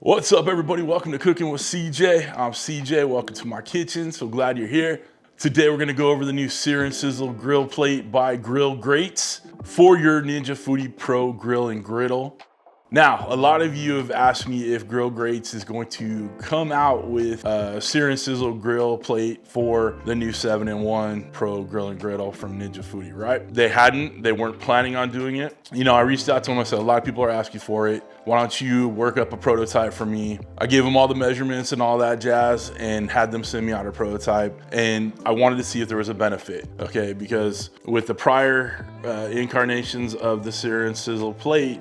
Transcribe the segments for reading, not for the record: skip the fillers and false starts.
What's up, everybody? Welcome to Cooking with CJ. I'm CJ. Welcome to my kitchen. So glad you're here. Today we're gonna go over the new SearN Sizzle grill plate by Grillgrates for your Ninja Foodi Pro grill and griddle. Now, a lot of you have asked me if Grillgrates is going to come out with a SearN Sizzle grill plate for the new 7-in-1 Pro grill and griddle from Ninja Foodi, right? They weren't planning on doing it. You know, I reached out to them, I said, a lot of people are asking for it. Why don't you work up a prototype for me? I gave them all the measurements and all that jazz and had them send me out a prototype. And I wanted to see if there was a benefit, okay? Because with the prior incarnations of the SearN Sizzle plate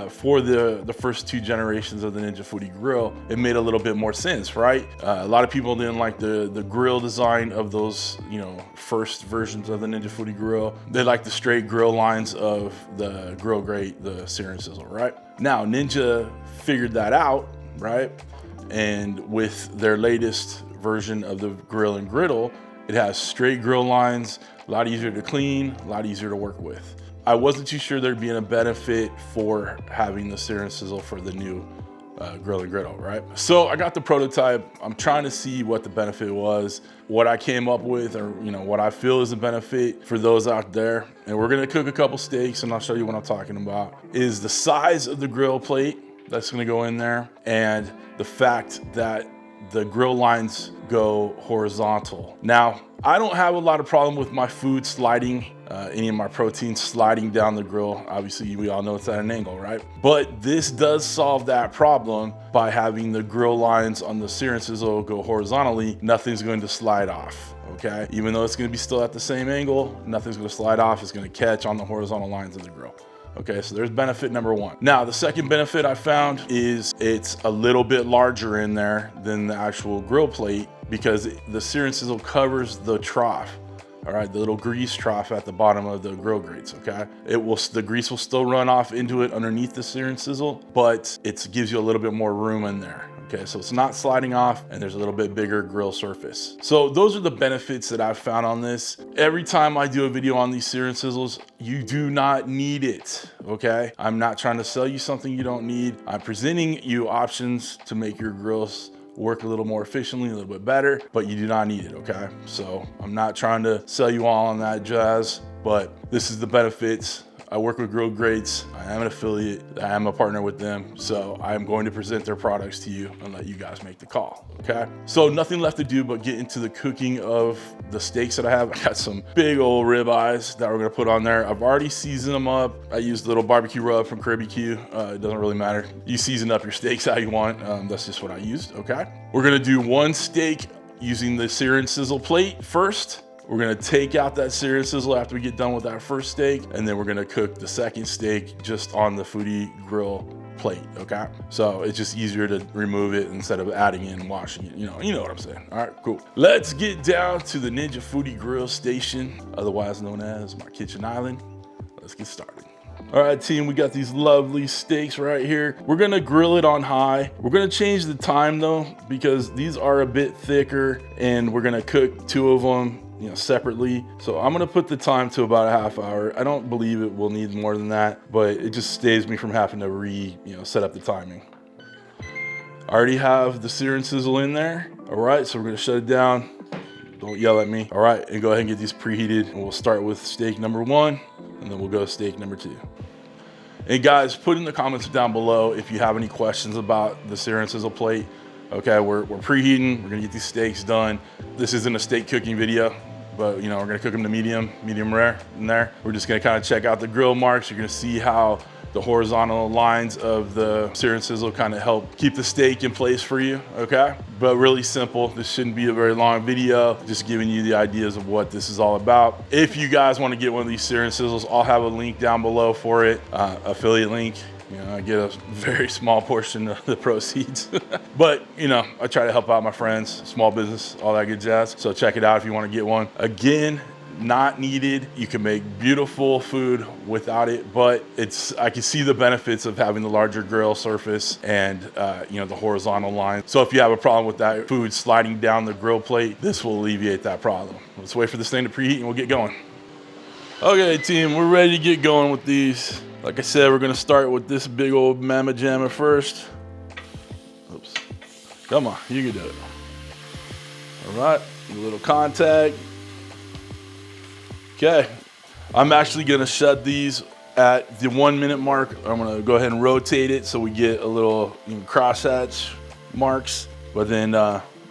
for the first two generations of the Ninja Foodi grill, it made a little bit more sense, right? A lot of people didn't like the grill design of those, you know, first versions of the Ninja Foodi grill. They like the straight grill lines of the Grillgrate, the SearN Sizzle, right? Now, Ninja figured that out, right? And with their latest version of the grill and griddle, it has straight grill lines, a lot easier to clean, a lot easier to work with. I wasn't too sure there'd be a benefit for having the SearN Sizzle for the new grill and griddle, right? So I got the prototype. I'm trying to see what the benefit was, what I came up with, or you know, what I feel is a benefit for those out there. And we're gonna cook a couple steaks, and I'll show you what I'm talking about. Is the size of the grill plate that's gonna go in there, and the fact that the grill lines go horizontal. Now, I don't have a lot of problem with my food sliding, any of my proteins sliding down the grill. Obviously, we all know it's at an angle, right? But this does solve that problem by having the grill lines on the SearN Sizzle go horizontally. Nothing's going to slide off, okay? Even though it's gonna be still at the same angle, nothing's gonna slide off. It's gonna catch on the horizontal lines of the grill. Okay, so there's benefit number one. Now, the second benefit I found is it's a little bit larger in there than the actual grill plate because the SearN Sizzle covers the trough. All right, the little grease trough at the bottom of the grill grates, okay? The grease will still run off into it underneath the SearN Sizzle, but it gives you a little bit more room in there. Okay, so it's not sliding off and there's a little bit bigger grill surface. So those are the benefits that I've found on this. Every time I do a video on these SearN Sizzles, you do not need it, okay? I'm not trying to sell you something you don't need. I'm presenting you options to make your grills work a little more efficiently, a little bit better, but you do not need it, okay? So I'm not trying to sell you all on that jazz, but this is the benefits. I work with Grillgrates. I am an affiliate. I am a partner with them. So I am going to present their products to you and let you guys make the call, okay? So nothing left to do but get into the cooking of the steaks that I have. I got some big old rib eyes that we're gonna put on there. I've already seasoned them up. I used a little barbecue rub from Caribeque. It doesn't really matter. You season up your steaks how you want. That's just what I used, okay? We're gonna do one steak using the SearN Sizzle plate first. We're gonna take out that SearN Sizzle after we get done with that first steak, and then we're gonna cook the second steak just on the Foodi grill plate, okay? So it's just easier to remove it instead of adding in and washing it. You know what I'm saying. All right, cool. Let's get down to the Ninja Foodi grill station, otherwise known as my kitchen island. Let's get started. All right, team, we got these lovely steaks right here. We're gonna grill it on high. We're gonna change the time though, because these are a bit thicker and we're gonna cook two of them, you know, separately. So I'm gonna put the time to about a half hour. I don't believe it will need more than that, but it just saves me from having to set up the timing. I already have the SearN Sizzle in there. All right, so we're gonna shut it down. Don't yell at me. All right, and go ahead and get these preheated. And we'll start with steak number one, and then we'll go to steak number two. And guys, put in the comments down below if you have any questions about the SearN Sizzle plate. Okay, we're preheating. We're gonna get these steaks done. This isn't a steak cooking video, but you know, we're gonna cook them to medium rare in there. We're just gonna kind of check out the grill marks. You're gonna see how the horizontal lines of the SearN Sizzle kind of help keep the steak in place for you, okay? But really simple. This shouldn't be a very long video, just giving you the ideas of what this is all about. If you guys want to get one of these SearN Sizzles, I'll have a link down below for it, affiliate link. You know, I get a very small portion of the proceeds. But, you know, I try to help out my friends, small business, all that good jazz. So check it out if you want to get one. Again, not needed. You can make beautiful food without it, but I can see the benefits of having the larger grill surface and, you know, the horizontal line. So if you have a problem with that food sliding down the grill plate, this will alleviate that problem. Let's wait for this thing to preheat and we'll get going. Okay, team, we're ready to get going with these. Like I said, we're gonna start with this big old mamma jamma first. Oops. Come on, you can do it. All right, a little contact. Okay, I'm actually gonna shut these at the 1 minute mark. I'm gonna go ahead and rotate it so we get a little crosshatch marks, but then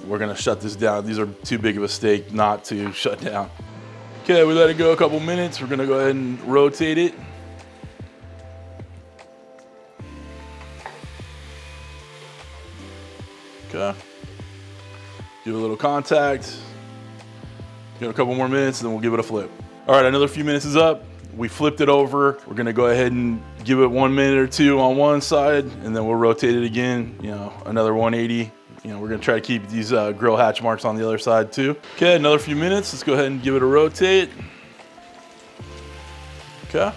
we're gonna shut this down. These are too big of a steak not to shut down. Okay, we let it go a couple minutes. We're gonna go ahead and rotate it. Okay, give it a little contact. Give it a couple more minutes and then we'll give it a flip. All right, another few minutes is up. We flipped it over. We're gonna go ahead and give it 1 minute or two on one side and then we'll rotate it again, another 180. We're gonna try to keep these grill hatch marks on the other side too. Okay, another few minutes. Let's go ahead and give it a rotate. Okay.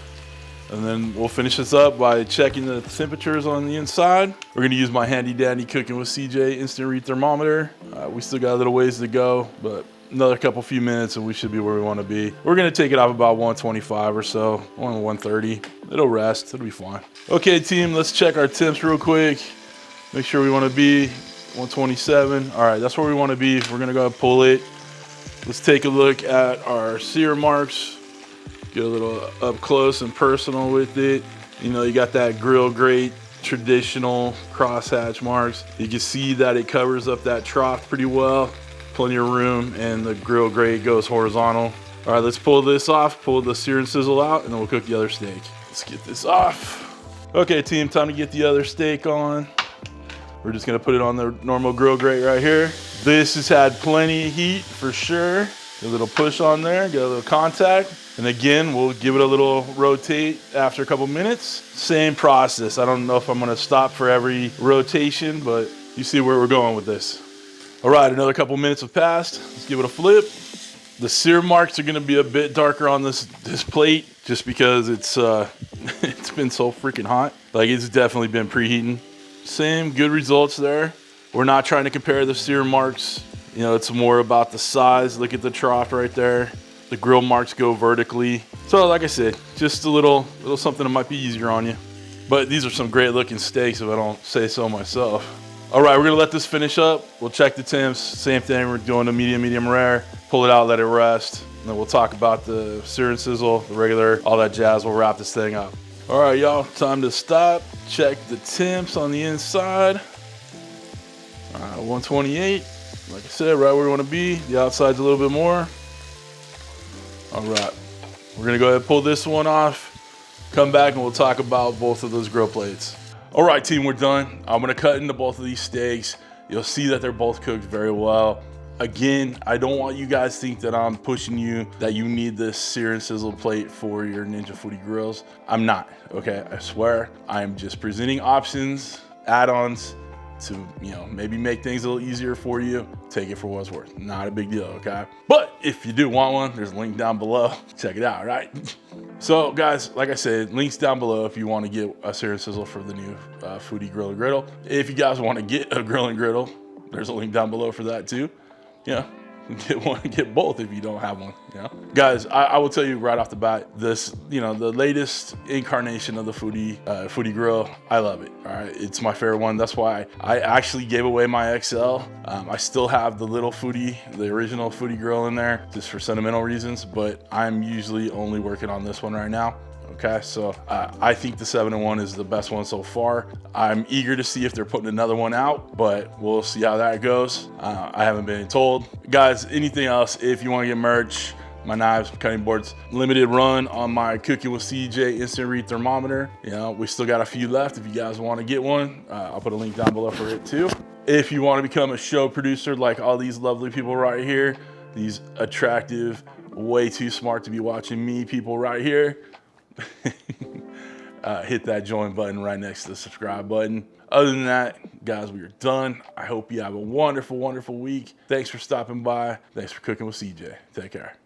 And then we'll finish this up by checking the temperatures on the inside. We're gonna use my handy dandy Cooking with CJ instant read thermometer. We still got a little ways to go, but another few minutes and we should be where we wanna be. We're gonna take it off about 125 or so, on 130. It'll rest, it'll be fine. Okay team, let's check our temps real quick. Make sure we wanna be 127. All right, that's where we wanna be. We're gonna go pull it. Let's take a look at our sear marks. Get a little up close and personal with it. You got that grill grate traditional crosshatch marks. You can see that it covers up that trough pretty well. Plenty of room and the grill grate goes horizontal. All right, let's pull this off, pull the Sear'N Sizzle out and then we'll cook the other steak. Let's get this off. Okay team, time to get the other steak on. We're just gonna put it on the normal grill grate right here. This has had plenty of heat for sure. Get a little push on there, get a little contact. And again, we'll give it a little rotate after a couple minutes. Same process. I don't know if I'm gonna stop for every rotation, but you see where we're going with this. All right, another couple minutes have passed. Let's give it a flip. The sear marks are gonna be a bit darker on this plate just because it's it's been so freaking hot. Like it's definitely been preheating. Same good results there. We're not trying to compare the sear marks. It's more about the size. Look at the trough right there. The grill marks go vertically. So like I said, just a little something that might be easier on you. But these are some great looking steaks if I don't say so myself. All right, we're gonna let this finish up. We'll check the temps, same thing. We're doing a medium rare. Pull it out, let it rest. And then we'll talk about the Sear'N Sizzle, the regular, all that jazz. We'll wrap this thing up. All right, y'all, time to stop. Check the temps on the inside. All right, 128. Like I said, right where we wanna be. The outside's a little bit more. All right, we're gonna go ahead and pull this one off, come back and we'll talk about both of those grill plates. All right team, we're done. I'm gonna cut into both of these steaks. You'll see that they're both cooked very well. Again, I don't want you guys to think that I'm pushing you, that you need this Sear'N Sizzle plate for your Ninja Foodi grills. I'm not, okay, I swear. I'm just presenting options, add-ons, to maybe make things a little easier for you. Take it for what it's worth. Not a big deal, okay? But if you do want one, there's a link down below. Check it out, right? So guys, like I said, links down below if you want to get a Sear'N Sizzle for the new Foodi grill and griddle. If you guys want to get a grill and griddle, there's a link down below for that too. Get one, get both if you don't have one. Guys, I will tell you right off the bat, this, the latest incarnation of the Foodi grill, I love it. All right, it's my favorite one. That's why I actually gave away my XL. I still have the little Foodi, the original Foodi grill in there, just for sentimental reasons. But I'm usually only working on this one right now. Okay, so I think the 7-in-1 is the best one so far. I'm eager to see if they're putting another one out, but we'll see how that goes. I haven't been told. Guys, anything else, if you want to get merch, my knives, cutting boards, limited run on my Cooking with CJ instant read thermometer. We still got a few left. If you guys want to get one, I'll put a link down below for it too. If you want to become a show producer like all these lovely people right here, these attractive, way too smart to be watching me people right here, hit that join button right next to the subscribe button. Other than that, guys, we are done. I hope you have a wonderful, wonderful week. Thanks for stopping by. Thanks for cooking with CJ. Take care.